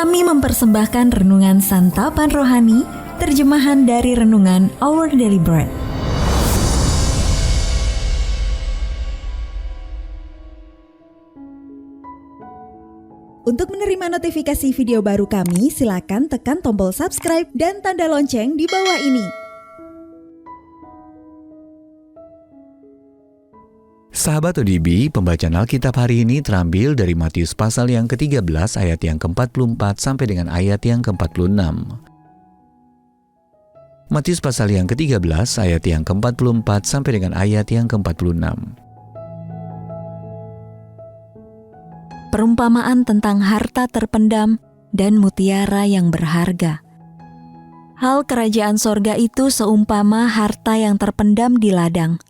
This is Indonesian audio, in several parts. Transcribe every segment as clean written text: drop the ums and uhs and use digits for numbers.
Kami mempersembahkan renungan santapan rohani, terjemahan dari renungan Our Daily Bread. Untuk menerima notifikasi video baru kami, silakan tekan tombol subscribe dan tanda lonceng di bawah ini. Sahabat ODB, pembacaan Alkitab hari ini terambil dari Matius pasal yang ke-13 ayat yang ke-44 sampai dengan ayat yang ke-46. Matius pasal yang ke-13 ayat yang ke-44 sampai dengan ayat yang ke-46. Perumpamaan tentang harta terpendam dan mutiara yang berharga. Hal kerajaan sorga itu seumpama harta yang terpendam di ladang,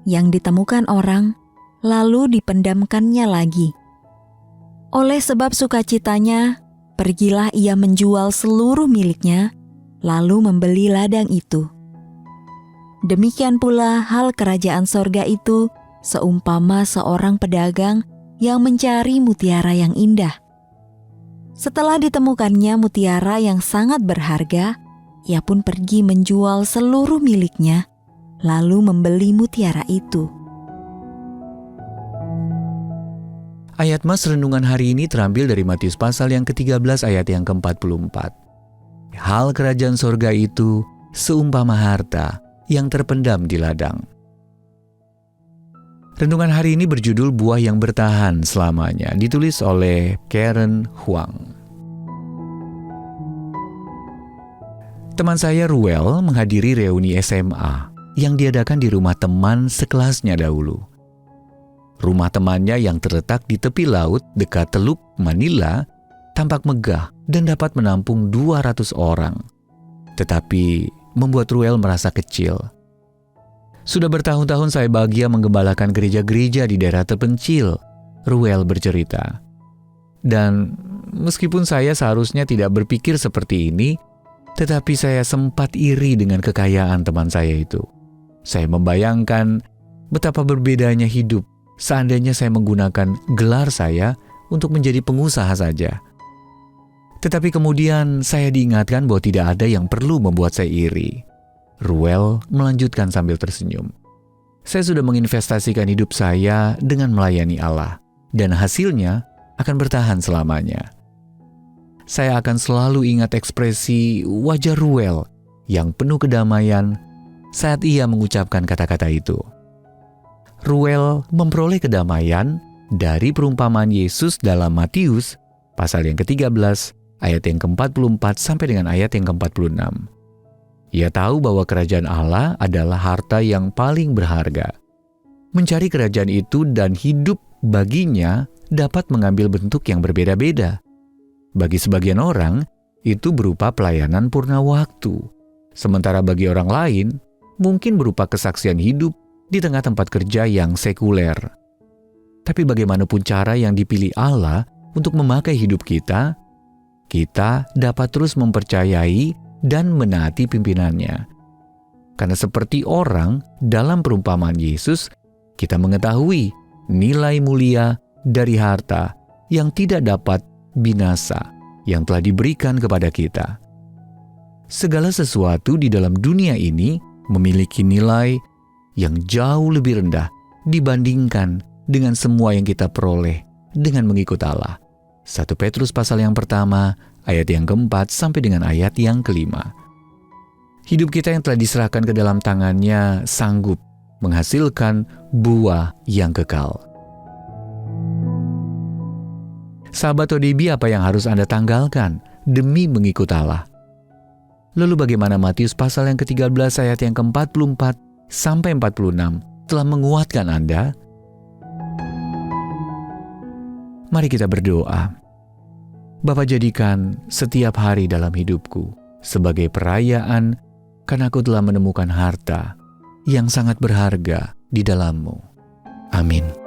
yang ditemukan orang, lalu dipendamkannya lagi. Oleh sebab sukacitanya, pergilah ia menjual seluruh miliknya, lalu membeli ladang itu. Demikian pula hal kerajaan sorga itu seumpama seorang pedagang yang mencari mutiara yang indah. Setelah ditemukannya mutiara yang sangat berharga, ia pun pergi menjual seluruh miliknya, lalu membeli mutiara itu. Ayat mas renungan hari ini terambil dari Matius pasal yang ke-13 ayat yang ke-44. Hal kerajaan sorga itu seumpama harta yang terpendam di ladang. Renungan hari ini berjudul Buah yang Bertahan Selamanya, ditulis oleh Karen Huang. Teman saya Ruel menghadiri reuni SMA yang diadakan di rumah teman sekelasnya dahulu. Rumah temannya yang terletak di tepi laut dekat Teluk Manila tampak megah dan dapat menampung 200 orang. Tetapi membuat Ruel merasa kecil. Sudah bertahun-tahun saya bahagia menggembalakan gereja-gereja di daerah terpencil, Ruel bercerita. Dan meskipun saya seharusnya tidak berpikir seperti ini, tetapi saya sempat iri dengan kekayaan teman saya itu. Saya membayangkan betapa berbedanya hidup seandainya saya menggunakan gelar saya untuk menjadi pengusaha saja. Tetapi kemudian saya diingatkan bahwa tidak ada yang perlu membuat saya iri. Ruel melanjutkan sambil tersenyum. Saya sudah menginvestasikan hidup saya dengan melayani Allah, dan hasilnya akan bertahan selamanya. Saya akan selalu ingat ekspresi wajah Ruel yang penuh kedamaian saat ia mengucapkan kata-kata itu. Ruel memperoleh kedamaian dari perumpamaan Yesus dalam Matius pasal yang ke-13 ayat yang ke-44 sampai dengan ayat yang ke-46. Ia tahu bahwa kerajaan Allah adalah harta yang paling berharga. Mencari kerajaan itu dan hidup baginya dapat mengambil bentuk yang berbeda-beda. Bagi sebagian orang, itu berupa pelayanan purna waktu. Sementara bagi orang lain, mungkin berupa kesaksian hidup di tengah tempat kerja yang sekuler. Tapi bagaimanapun cara yang dipilih Allah untuk memakai hidup kita, kita dapat terus mempercayai dan menaati pimpinannya. Karena seperti orang dalam perumpamaan Yesus, kita mengetahui nilai mulia dari harta yang tidak dapat binasa yang telah diberikan kepada kita. Segala sesuatu di dalam dunia ini memiliki nilai yang jauh lebih rendah dibandingkan dengan semua yang kita peroleh dengan mengikut Allah. 1 Petrus pasal yang pertama, ayat yang ke-4 sampai dengan ayat yang ke-5. Hidup kita yang telah diserahkan ke dalam tangannya sanggup menghasilkan buah yang kekal. Sahabat ODB, apa yang harus Anda tanggalkan demi mengikut Allah? Lalu bagaimana Matius pasal yang ke-13 ayat yang ke-44 sampai 46 telah menguatkan Anda? Mari kita berdoa. Bapa, jadikan setiap hari dalam hidupku sebagai perayaan karena aku telah menemukan harta yang sangat berharga di dalam-Mu. Amin.